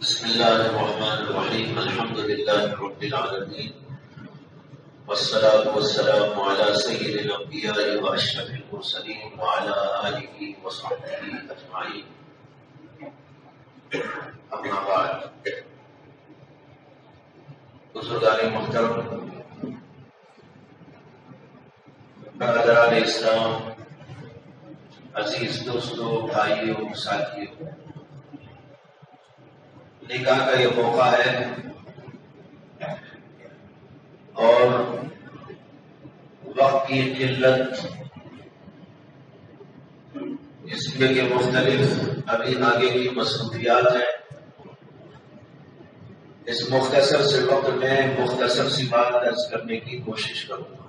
بسم الله الرحمن الرحيم الحمد لله رب العالمين والصلاة والسلام على سيد الأنبياء وأشرف المرسلين وعلى آله وصحبه أجمعين. أما بعد، بزرگان محترم، برادران اسلام، عزیز دوستوں، بھائیوں، ساتھیوں، نکاح کا یہ موقع ہے اور وقت کی قلت اس میں کہ مختلف ابھی آگے کی مصروفیات ہیں. اس مختصر سے وقت میں مختصر سی بات درج کرنے کی کوشش کروں گا.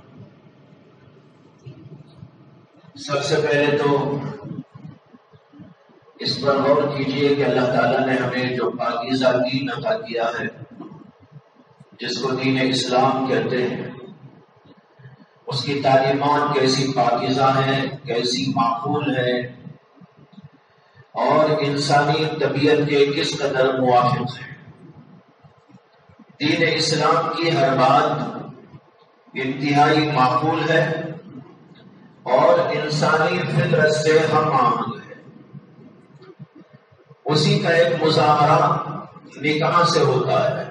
سب سے پہلے تو اس پر غور کیجئے کہ اللہ تعالیٰ نے ہمیں جو پاکیزہ دین عطا کیا ہے، جس کو دین اسلام کہتے ہیں، اس کی تعلیمات کیسی پاکیزہ ہیں، کیسی معقول ہیں اور انسانی طبیعت کے کس قدر موافق ہیں. دین اسلام کی ہر بات انتہائی معقول ہے اور انسانی فطرت سے ہم آہنگ ہے. اسی کا ایک مظاہرہ نکاح سے ہوتا ہے.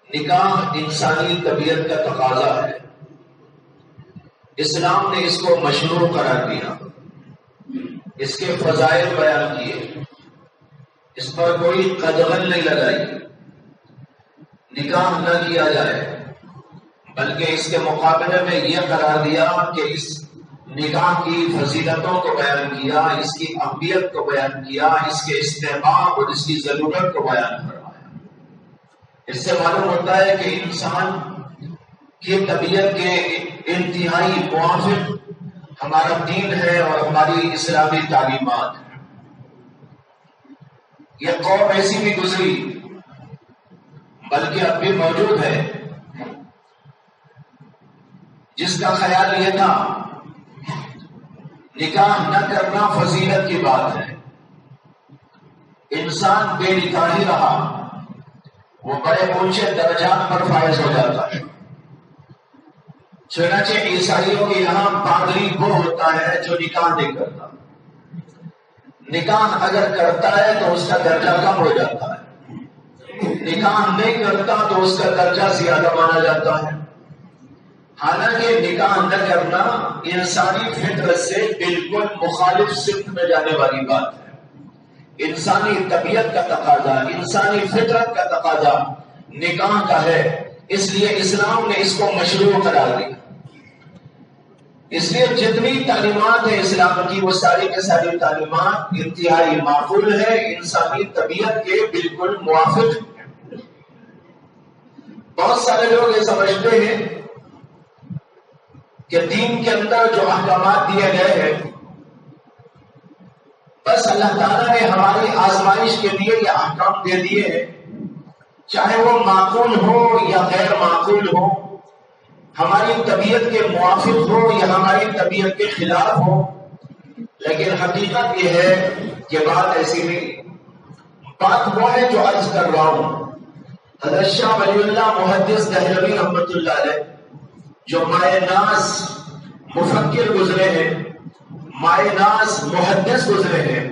نکاح انسانی طبیعت کا تقاضا ہے. اسلام نے اس کو مشروع قرار دیا، اس کے فضائل بیان کیے، اس پر کوئی قدغن نہیں لگائی. نکاح نہ کیا جائے، بلکہ اس کے مقابلے میں یہ قرار دیا کہ اس نکاح کی فضیلتوں کو بیان کیا، اس کی اہمیت کو بیان کیا، اس کے استحباب اور اس کی ضرورت کو بیان کروایا. اس سے معلوم ہوتا ہے کہ انسان کی طبیعت کے انتہائی موافق ہمارا دین ہے اور ہماری اسلامی تعلیمات ہیں. یہ قوم ایسی بھی گزری، بلکہ اب بھی موجود ہے، جس کا خیال یہ تھا نکاح نہ کرنا فضیلت کی بات ہے. انسان بے نکاح ہی رہا وہ بڑے اونچے درجات پر فائز ہو جاتا ہے. چنانچہ عیسائیوں کے یہاں پادری وہ ہوتا ہے جو نکاح نہیں کرتا. نکاح اگر کرتا ہے تو اس کا درجہ کم ہو جاتا ہے، نکاح نہیں کرتا تو اس کا درجہ زیادہ مانا جاتا ہے. حالانکہ نکاح نہ کرنا انسانی فطرت سے بالکل مخالف سمت میں جانے والی بات ہے. انسانی طبیعت کا تقاضا، انسانی فطرت کا تقاضا نکاح کا ہے. اس لیے اسلام نے اس کو مشروع قرار دیا. اس لیے جتنی تعلیمات ہیں اسلام کی، وہ ساری کے ساری تعلیمات انتہائی معقول ہے، انسانی طبیعت کے بالکل موافق ہیں. بہت سارے لوگ یہ سمجھتے ہیں کہ دین کے اندر جو احکامات دیے گئے ہیں، بس اللہ تعالیٰ نے ہماری آزمائش کے لیے یہ احکام دے دیے ہیں، چاہے وہ معقول ہو یا غیر معقول ہو، ہماری طبیعت کے موافق ہو یا ہماری طبیعت کے خلاف ہو. لیکن حقیقت یہ ہے کہ بات ایسی نہیں. بات وہ ہے جو عرض کر رہا ہوں. حضرت شاہ ولی اللہ محدث دہلوی رحمۃ اللہ علیہ، جو مائے ناز مفکر گزرے ہیں، مائے ناز محدث گزرے ہیں،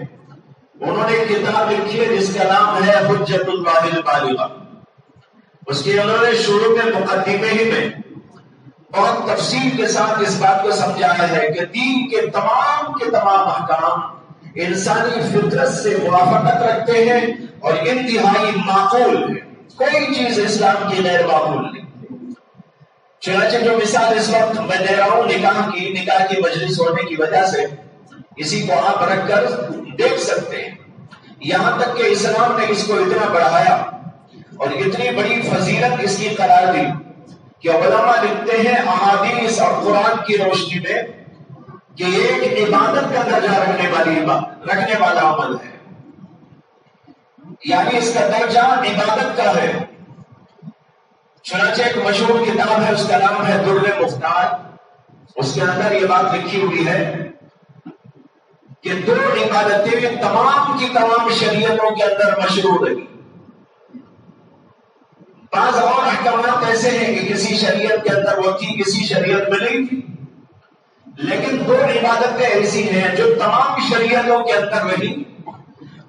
انہوں نے کتاب لکھی ہے جس کا نام ہے حجت اللہ البالغہ. اس کی انہوں نے شروع میں مقدمے ہی میں بہت تفصیل کے ساتھ اس بات کو سمجھایا ہے کہ دین کے تمام احکام انسانی فطرت سے موافقت رکھتے ہیں اور انتہائی معقول ہیں. کوئی چیز اسلام کی غیر معقول نہیں. چنانچہ جو مثال اس وقت میں دے رہا ہوں نکاح کی مجلس ہونے کی وجہ سے، اسی کو آپ رکھ کر دیکھ سکتے ہیں. یہاں تک کہ اسلام نے اس کو اتنا بڑھایا اور اتنی بڑی فضیلت اس کی قرار دی کہ علماء لکھتے ہیں احادیث اور قرآن کی روشنی میں کہ ایک عبادت کا درجہ رکھنے والا عمل ہے. یعنی اس کا درجہ عبادت کا ہے. چنانچہ ایک مشہور کتاب ہے، اس کا نام ہے در مختار. اس کے اندر یہ بات لکھی ہوئی ہے کہ دو عبادتیں تمام کی تمام شریعتوں کے اندر مشروع رہی. بعض اور احکامات ایسے ہیں کہ کسی شریعت کے اندر وہ تھی، کسی شریعت میں نہیں تھی، لیکن دو عبادتیں ایسی ہیں جو تمام شریعتوں کے اندر رہی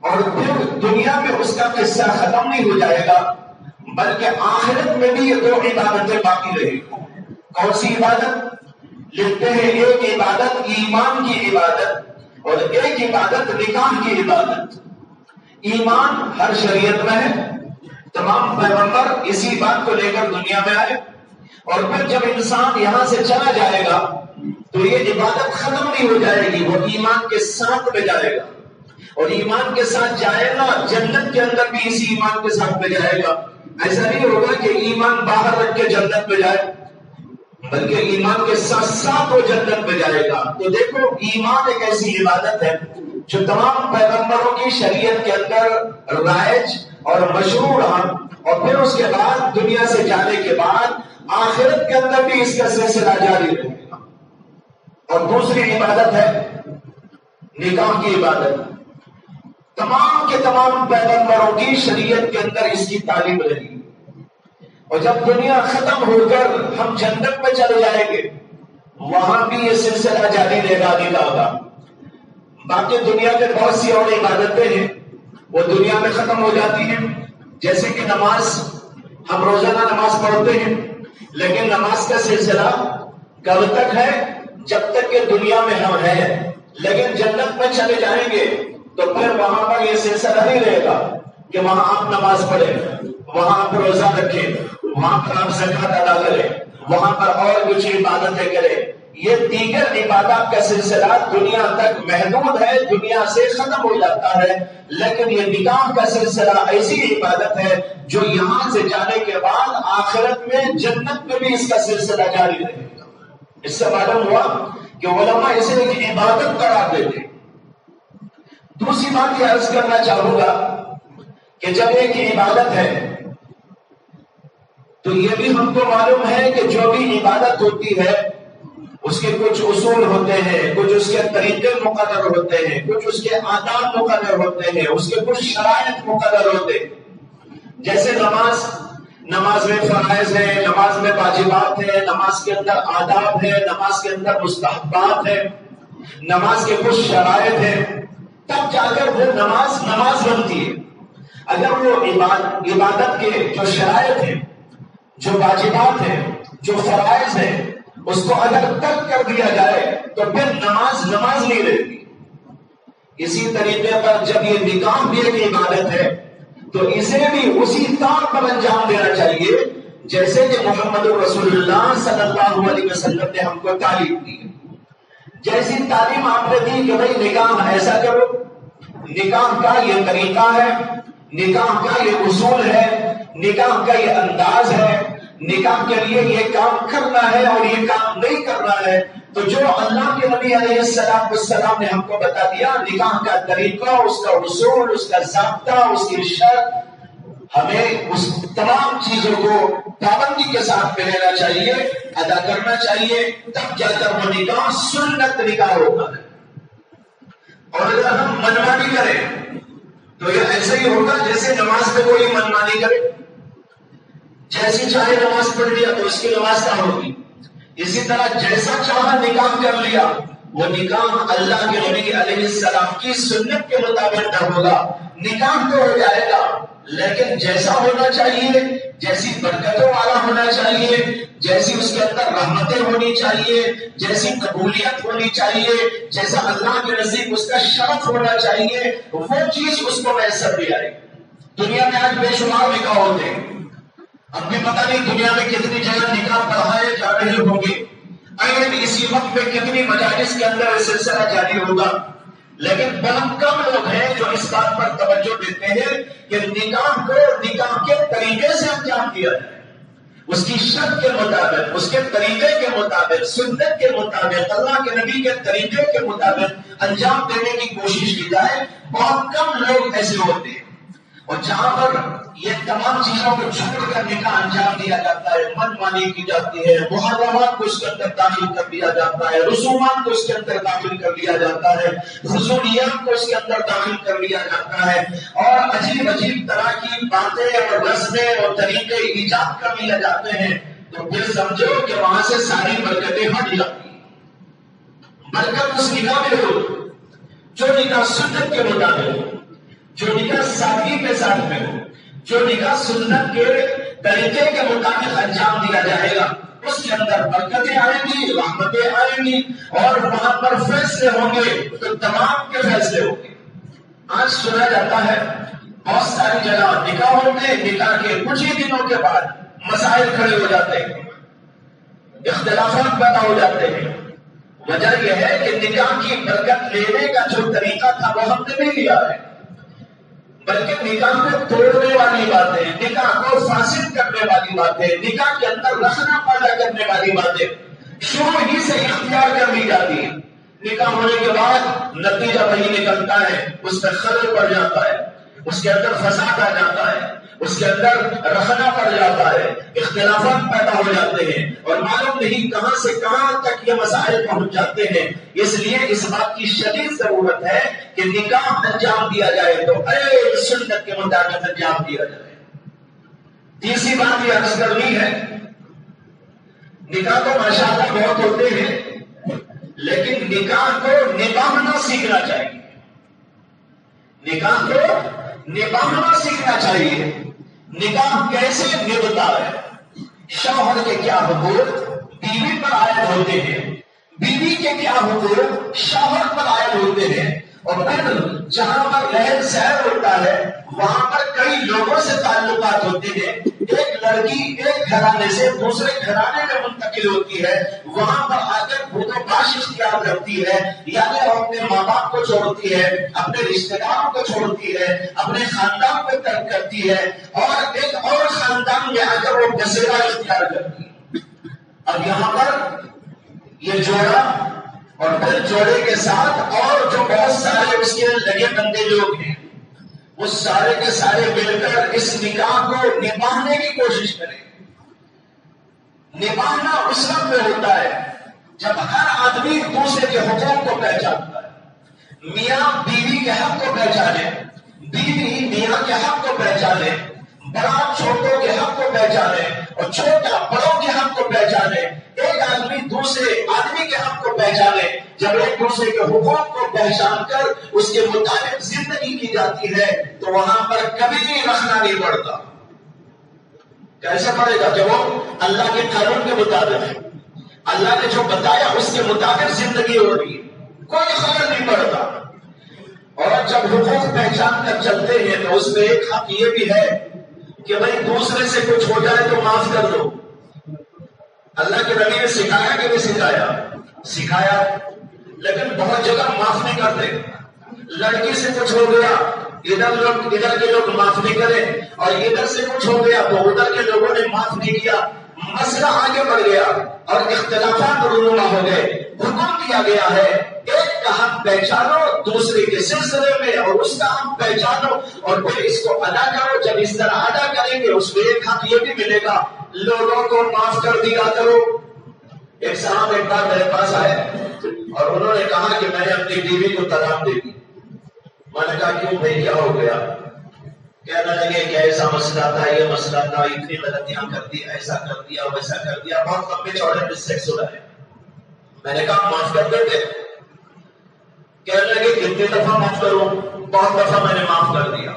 اور پھر دنیا میں اس کا قصہ ختم نہیں ہو جائے گا، بلکہ آخرت میں بھی یہ دو عبادتیں باقی رہی. کون سی عبادت؟ لکھتے ہیں ایک عبادت ایمان کی عبادت اور ایک عبادت نکاح کی عبادت. ایمان ہر شریعت میں ہے، تمام پیغمبر اسی بات کو لے کر دنیا میں آئے، اور پھر جب انسان یہاں سے چلا جائے گا تو یہ عبادت ختم نہیں ہو جائے گی، وہ ایمان کے ساتھ میں جائے گا، اور ایمان کے ساتھ جائے گا جنت کے اندر بھی اسی ایمان کے ساتھ میں جائے گا. ایسا نہیں ہوگا کہ ایمان باہر رکھ کے جنت میں جائے، بلکہ ایمان کے ساتھ ساتھ وہ جنت میں جائے گا. تو دیکھو ایمان ایک ایسی عبادت ہے جو تمام پیغمبروں کی شریعت کے اندر رائج اور مشروع رہا، اور پھر اس کے بعد دنیا سے جانے کے بعد آخرت کے اندر بھی اس کا سلسلہ جاری رہے گا. اور دوسری عبادت ہے نکاح کی عبادت. تمام کے تمام پیغمبروں کی شریعت کے اندر اس کی تعلیم رہی، اور جب دنیا ختم ہو کر ہم جنت میں چلے جائیں گے وہاں بھی یہ سلسلہ جاری رہے گا نکاح کا. باقی دنیا میں بہت سی اور عبادتیں ہیں وہ دنیا میں ختم ہو جاتی ہیں، جیسے کہ نماز. ہم روزانہ نماز پڑھتے ہیں، لیکن نماز کا سلسلہ کب تک ہے؟ جب تک کہ دنیا میں ہم ہیں. لیکن جنت میں چلے جائیں گے تو پھر وہاں پر یہ سلسلہ نہیں رہے گا کہ وہاں آپ نماز پڑھیں، وہاں آپ روزہ رکھیں، وہاں پر آپ زکات ادا کریں، وہاں پر اور کچھ عبادتیں کریں. یہ دیگر عبادات کا سلسلہ دنیا تک محدود ہے، دنیا سے ختم ہو جاتا ہے. لیکن یہ نکاح کا سلسلہ ایسی عبادت ہے جو یہاں سے جانے کے بعد آخرت میں جنت میں بھی اس کا سلسلہ جاری رہے گا. اس سے معلوم ہوا کہ علماء اسے ایک عبادت قرار دیتے. دوسری بات یہ عرض کرنا چاہوں گا کہ جب ایک عبادت ہے تو یہ بھی ہم کو معلوم ہے کہ جو بھی عبادت ہوتی ہے اس کے کچھ اصول ہوتے ہیں، کچھ اس کے طریقے مقرر ہوتے ہیں، کچھ اس کے آداب مقرر ہوتے ہیں، اس کے کچھ شرائط مقرر ہوتے ہیں. جیسے نماز میں فرائض ہے، نماز میں واجبات ہے، نماز کے اندر آداب ہے، نماز کے اندر مستحبات ہے، نماز کے کچھ شرائط ہیں، تب جا کر وہ نماز بنتی ہے. اگر وہ عبادت کے جو شرائط ہیں، جو واجبات ہیں، جو فرائض ہیں، اس کو اگر ترک کر دیا جائے تو پھر نماز نہیں رہتی. اسی طریقے پر جب یہ نکاح بھی ایک عبادت ہے تو اسے بھی اسی طور پر انجام دینا چاہیے جیسے کہ محمد رسول اللہ صلی اللہ علیہ وسلم نے ہم کو تعلیم دی. جیسی تعلیم آپ نے دی کہ بھائی نکاح ایسا کرو، نکاح کا یہ طریقہ ہے، نکاح کا یہ اصول ہے، نکاح کا یہ انداز ہے، نکاح کے لیے یہ کام کرنا ہے اور یہ کام نہیں کرنا ہے. تو جو اللہ کے نبی علیہ السلام نے ہم کو بتا دیا نکاح کا طریقہ، اس کا اصول، اس کا ضابطہ، اس کی شرط، ہمیں اس تمام چیزوں کو پابندی کے ساتھ لینا چاہیے، ادا کرنا چاہیے، تب جا کر وہ نکاح سنت نکاح ہوتا ہے. اور اگر ہم منمانی کریں تو یہ ایسا ہی ہوگا جیسے نماز میں کوئی منمانی کرے، جیسی چاہے نماز پڑھ لیا تو اس کی نماز کیا ہوگی. اسی طرح جیسا چاہا نکاح کر لیا، وہ نکاح اللہ کے نبی علیہ السلام کی سنت کے مطابق نہ ہوگا. نکاح تو ہو جائے گا لیکن جیسا ہونا چاہیے، جیسی برکتوں والا ہونا چاہیے، جیسی اس کے اندر رحمتیں ہونی چاہیے، جیسی قبولیت ہونی چاہیے، جیسا اللہ کے نزدیک اس کا شرف ہونا چاہیے، وہ چیز اس کو میسر بھی آئے. دنیا میں آج بے شمار نکاح ہوتے ہیں، اب بھی پتہ نہیں دنیا میں کتنی جگہ نکاح پڑھائے جا رہے ہوں گے، اسی وقت میں کتنی مجالس کے اندر یہ سلسلہ جاری ہوگا. لیکن بہت کم لوگ ہیں جو اس بات پر توجہ دیتے ہیں کہ نکاح کو نکاح کے طریقے سے انجام دیا جائے، اس کی شرط کے مطابق، اس کے طریقے کے مطابق، سنت کے مطابق، اللہ کے نبی کے طریقے کے مطابق انجام دینے کی کوشش کی جائے. بہت کم لوگ ایسے ہوتے ہیں. اور جہاں پر یہ تمام چیزوں کو چھوڑ کر نکاح انجام دیا جاتا ہے، من مانی کی جاتی ہے، محرمات کو اس کے اندر داخل کر دیا جاتا ہے، رسومات کو اس کے اندر داخل کر دیا جاتا ہے، فضولیات کو اس کے اندر داخل کر دیا جاتا ہے، اور عجیب عجیب طرح کی باتیں اور رسمیں اور طریقے ایجاد کر لیے جاتے ہیں، تو پھر سمجھو کہ وہاں سے ساری برکتیں ہٹ جاتی ہیں۔ برکت اس نکاح میں ہو جو نکاح سنت کے مطابق ہو، جو نکاح سادگی کے ساتھ میں ہو، جو نکاح سنت کے طریقے کے مطابق انجام دیا جائے گا، اس کے اندر برکتیں آئیں گی، رحمتیں آئیں گی، اور وہاں پر فیصلے ہوں گے تو تمام کے فیصلے ہوں گے۔ آج سنا جاتا ہے بہت ساری جگہ نکاح ہوتے ہیں، نکاح کے کچھ ہی دنوں کے بعد مسائل کھڑے ہو جاتے ہیں، اختلافات پیدا ہو جاتے ہیں۔ وجہ یہ ہے کہ نکاح کی برکت لینے کا جو طریقہ تھا وہ ہم نے نہیں لیا ہے، بلکہ نکاح کو توڑنے والی باتیں، نکاح کو فاسد کرنے والی باتیں، نکاح کے اندر رخنا پیدا کرنے والی باتیں شروع ہی سے اختیار کر لی جاتی ہیں۔ نکاح ہونے کے بعد نتیجہ وہی نکلتا ہے، اس میں خلل پڑ جاتا ہے، اس کے اندر فساد آ جاتا ہے، اس کے اندر رخنا پڑ جاتا ہے، اختلافات پیدا ہو جاتے ہیں، اور معلوم نہیں کہاں سے کہاں تک یہ مسائل پہنچ جاتے ہیں۔ اس لیے اس بات کی شدید ضرورت ہے کہ نکاح انجام دیا جائے تو سنت کے مطابق انجام دیا جائے۔ تیسری بات یہ عرض کرنی ہے، نکاح تو ماشاءاللہ بہت ہوتے ہیں، لیکن نکاح کو نبھانا سیکھنا چاہیے، نکاح کو نبھانا سیکھنا چاہیے۔ نکاح کیسے نبھتا ہے، شوہر کے کیا حقوق بیوی پر عائد ہوتے ہیں، بیوی کے کیا حقوق شوہر پر عائد ہوتے ہیں، اور پھر جہاں پر رہن سہن ہوتا ہے وہاں پر کئی لوگوں سے تعلقات ہوتے ہیں۔ ایک لڑکی ایک گھرانے سے دوسرے گھرانے میں منتقل ہوتی ہے، وہاں پر آ کر خود و باش اختیار کرتی ہے، یعنی وہ اپنے ماں باپ کو چھوڑتی ہے، اپنے رشتے داروں کو چھوڑتی ہے، اپنے خاندان کو ترک کرتی ہے، اور ایک اور خاندان میں آ کر وہ بسیرا اختیار کرتی ہے۔ اب یہاں پر یہ جوڑا اور پھر جوڑے کے ساتھ اور جو بہت سارے اس کے لگے بندے لوگ ہیں، وہ سارے کے سارے مل کر اس نکاح کو نبھانے کی کوشش کریں۔ نبھانا اس وقت میں ہوتا ہے جب ہر آدمی دوسرے کے حقوق کو پہچانتا ہے، میاں بیوی کے حق کو پہچانے، بیوی میاں کے حق کو پہچانے، بڑا چھوٹوں کے حق کو پہچانے اور چھوٹا بڑوں کے حق کو پہچانے، ایک آدمی دوسرے آدمی کے حق کو پہچانے۔ جب ایک دوسرے کے حقوق کو پہچان کر اس کے مطابق زندگی کی جاتی ہے تو وہاں پر کبھی رکھنا نہیں پڑتا۔ کیسے پڑے گا؟ جب وہ اللہ کے قانون کے مطابق، اللہ نے جو بتایا اس کے مطابق زندگی ہو رہی ہے، کوئی خبر نہیں پڑتا۔ اور جب حقوق پہچان کر چلتے ہیں تو اس میں ایک حق یہ بھی ہے کہ بھائی دوسرے سے کچھ ہو جائے تو معاف کر دو۔ اللہ کے نبی نے سکھایا کہ نہیں سکھایا؟ سکھایا، لیکن بہت جگہ معاف نہیں کرتے۔ لڑکی سے کچھ ہو گیا، ادھر کے لوگ معاف نہیں کرے، اور ادھر سے کچھ ہو گیا تو ادھر کے لوگوں نے معاف نہیں کیا، مسئلہ آگے بڑھ گیا اور اختلافات رونما ہو گئے۔ حکم دیا گیا ہے ایک کا حق پہچانو دوسرے کے سلسلے میں، اور اس کا حق پہچانو اور پھر اس کو ادا کرو۔ جب اس طرح ادا کریں گے اس میں ایک حق یہ بھی ملے گا، لوگوں کو معاف کر دیا کرو۔ ایک صاحب ایک بار میرے پاس آئے اور انہوں نے کہا کہ میں نے اپنی بیوی کو طلاق دے دی۔ میں نے کہا کیوں بھائی کیا ہو گیا؟ کہنے لگے کہ ایسا مسئلہ تھا، یہ مسئلہ تھا، اتنی غلطیاں کر دی، ایسا کر دیا ویسا کر دیا، بہت لمبے چوڑے مسٹیکس ہو رہے ہیں۔ میں نے کہا معاف کر دیتے؟ کہنے لگے کتنی دفعہ معاف کروں؟ بہت دفعہ میں نے معاف کر دیا۔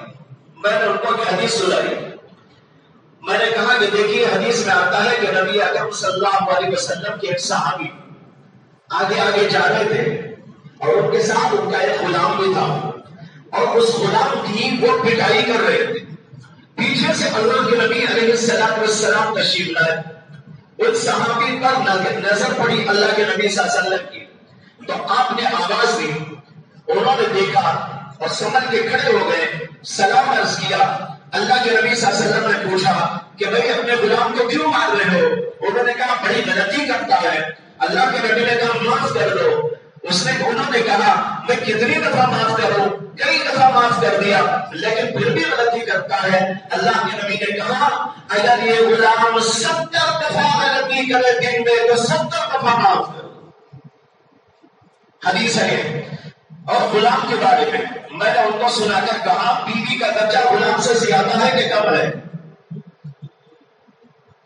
میں نے ان کو ایک حدیث سنائی، میں نے کہا کہ دیکھیے حدیث میں آتا ہے کہ نبی اکرم صلی اللہ علیہ وسلم کے ایک صحابی آگے آگے جا رہے تھے اور ان کے ساتھ ان کا ایک غلام بھی تھا، اور اس غلام کی وہ پٹائی کر رہے تھے۔ پیچھے سے اللہ کے نبی علیہ السلام تشریف لائے، ان صحابی پر نظر پڑی اللہ کے نبی صلی اللہ علیہ وسلم کی، تو آپ نے آواز دی، انہوں نے دیکھا اور سمجھ کے کھڑے ہو گئے، سلام عرض کیا۔ اللہ کے نبی صلی اللہ علیہ وسلم نے پوچھا کہ بھئی اپنے غلام کو کیوں مار رہے ہو؟ انہوں نے کہا بڑی غلطی کرتا ہے۔ اللہ کے نبی نے کہا معاف کر دو۔ انہوں نے کہا میں کتنی دفعہ معاف کروں، کئی دفعہ معاف کر دیا لیکن پھر بھی غلطی کرتا ہے، اللہ کے نبی نے کہا اگر یہ غلام 70 دفعہ غلطی کرے دن میں تو 70 دفعہ معاف کرو۔ حدیث ہے۔ اور غلام کے بارے میں نے ان کو سنا کر کہا بیوی کا درجہ غلام سے زیادہ ہے کہ کم ہے؟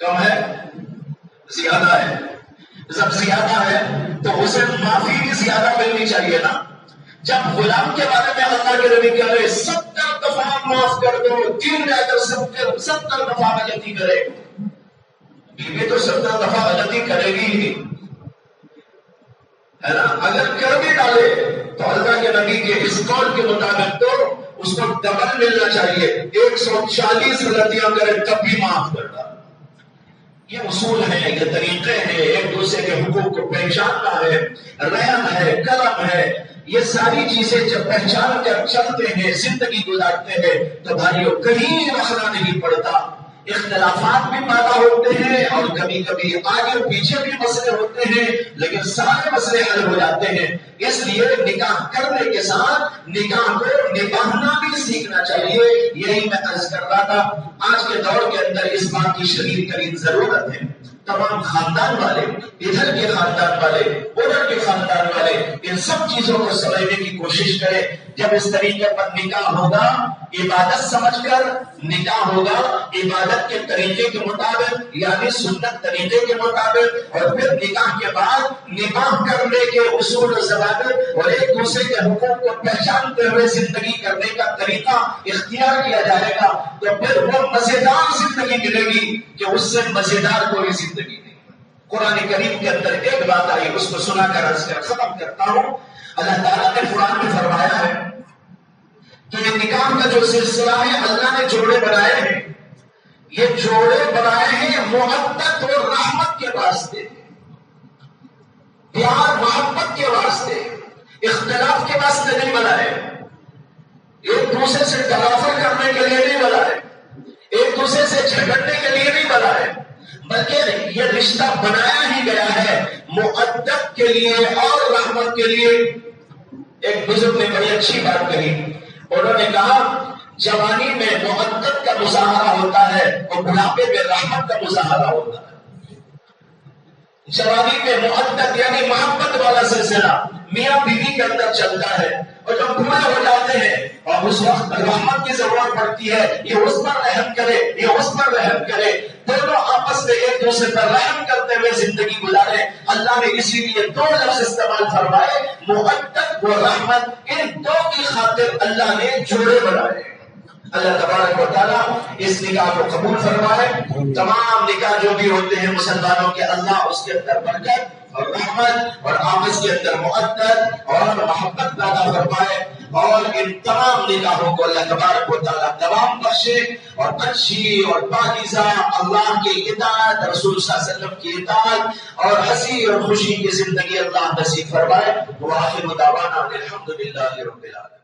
کم ہے؟ زیادہ ہے۔ جب زیادہ ہے تو اسے معافی بھی زیادہ ملنی چاہیے نا۔ جب غلام کے بارے میں اللہ کے نبی کہہ رہے 70 دفعہ معاف کر دو، دن میں اگر 70 دفعہ غلطی کرے، بیوی تو 70 دفعہ غلطی کرے گی ہی، ہے نا؟ اگر کر بھی ڈالے تو اللہ کے نبی کے اس قول کے مطابق تو اس کو ڈبل ملنا چاہیے، 140 غلطیاں کرے تب بھی معاف کر ڈالے۔ یہ اصول ہے، یہ طریقے ہیں، ایک دوسرے کے حقوق کو پہچاننا ہے، رحم ہے، کرم ہے، یہ ساری چیزیں جب پہچان کر چلتے ہیں، زندگی گزارتے ہیں تو بھائیوں کہیں رکھنا نہیں پڑتا۔ اختلافات بھی پیدا ہوتے ہیں اور کبھی کبھی آگے پیچھے بھی مسئلے ہوتے ہیں لیکن سارے مسئلے حل ہو جاتے ہیں۔ اس لیے نکاح کرنے کے ساتھ نکاح کو نبھانا بھی سیکھنا چاہیے۔ یہی میں عرض کر رہا تھا، آج کے دور کے اندر اس بات کی شدید ترین ضرورت ہے۔ تمام خاندان والے، ادھر کے خاندان والے، ادھر کے خاندان والے، ان سب چیزوں کو سمجھنے کی کوشش کریں۔ جب اس طریقے پر نکاح ہوگا، عبادت سمجھ کر نکاح ہوگا، عبادت کے طریقے کے مطابق یعنی سنت طریقے کے مطابق، اور پھر نکاح کے بعد نکاح کرنے کے اصول و ضوابط اور ایک دوسرے کے حقوق کو پہچانتے ہوئے زندگی کرنے کا طریقہ اختیار کیا جائے گا تو پھر وہ مزیدار زندگی ملے گی کہ اس سے مزیدار کوئی زندگی نہیں۔ قرآن کریم کے اندر ایک بات آئی، اس کو سنا کر عرض کر ختم کرتا ہوں۔ اللہ تعالیٰ نے قرآن میں فرمایا ہے کہ یہ نکاح کا جو سلسلہ ہے اللہ نے جوڑے بنائے ہیں، یہ جوڑے بنائے ہیں محبت اور رحمت کے واسطے، پیار محبت کے واسطے، اختلاف کے واسطے نہیں بنائے، ایک دوسرے سے تنافر کرنے کے لیے نہیں بنائے، ایک دوسرے سے جھگڑنے کے لیے نہیں بنائے، بلکہ یہ رشتہ بنایا ہی گیا ہے مؤدب کے لیے اور رحمت کے لیے۔ ایک بزرگ نے بڑی اچھی بات کہی، انہوں نے کہا جوانی میں مؤدب کا مظاہرہ ہوتا ہے اور بڑھاپے میں رحمت کا مظاہرہ ہوتا ہے۔ جوانی میں مؤدب یعنی محبت والا سلسلہ میاں بیوی کے اندر چلتا ہے، اور جب بوڑھے ہو جاتے ہیں اور اس وقت رحمت کی ضرورت پڑتی ہے، یہ اس پر رحم کرے، یہ اس پر رحم کرے، دونوں آپس میں ایک دوسرے پر رحم کرتے ہوئے زندگی گزارے۔ اللہ نے اسی لیے دو لفظ استعمال فرمائے، مؤدب و رحمت، ان دو کی خاطر اللہ نے جوڑے بنائے۔ اللہ تبارک و تعالیٰ اس نکاح کو قبول فرمائے۔ تمام نکاح جو بھی ہوتے ہیں مسلمانوں کے، اللہ اس کے اندر برکت اور رحمت اور آپس کے اندر مؤدب اور محبت پیدا فرمائے، اور ان تمام نکاحوں کو اللہ تبارک و تعالیٰ دوام بخشے اور اچھی اور پاکیزہ اللہ کی اطاعت، رسول صلی اللہ علیہ وسلم کی اطاعت اور ہنسی اور خوشی کی زندگی اللہ نصیب فرمائے۔ وآخر دعوانا الحمدللہ رب العالمین۔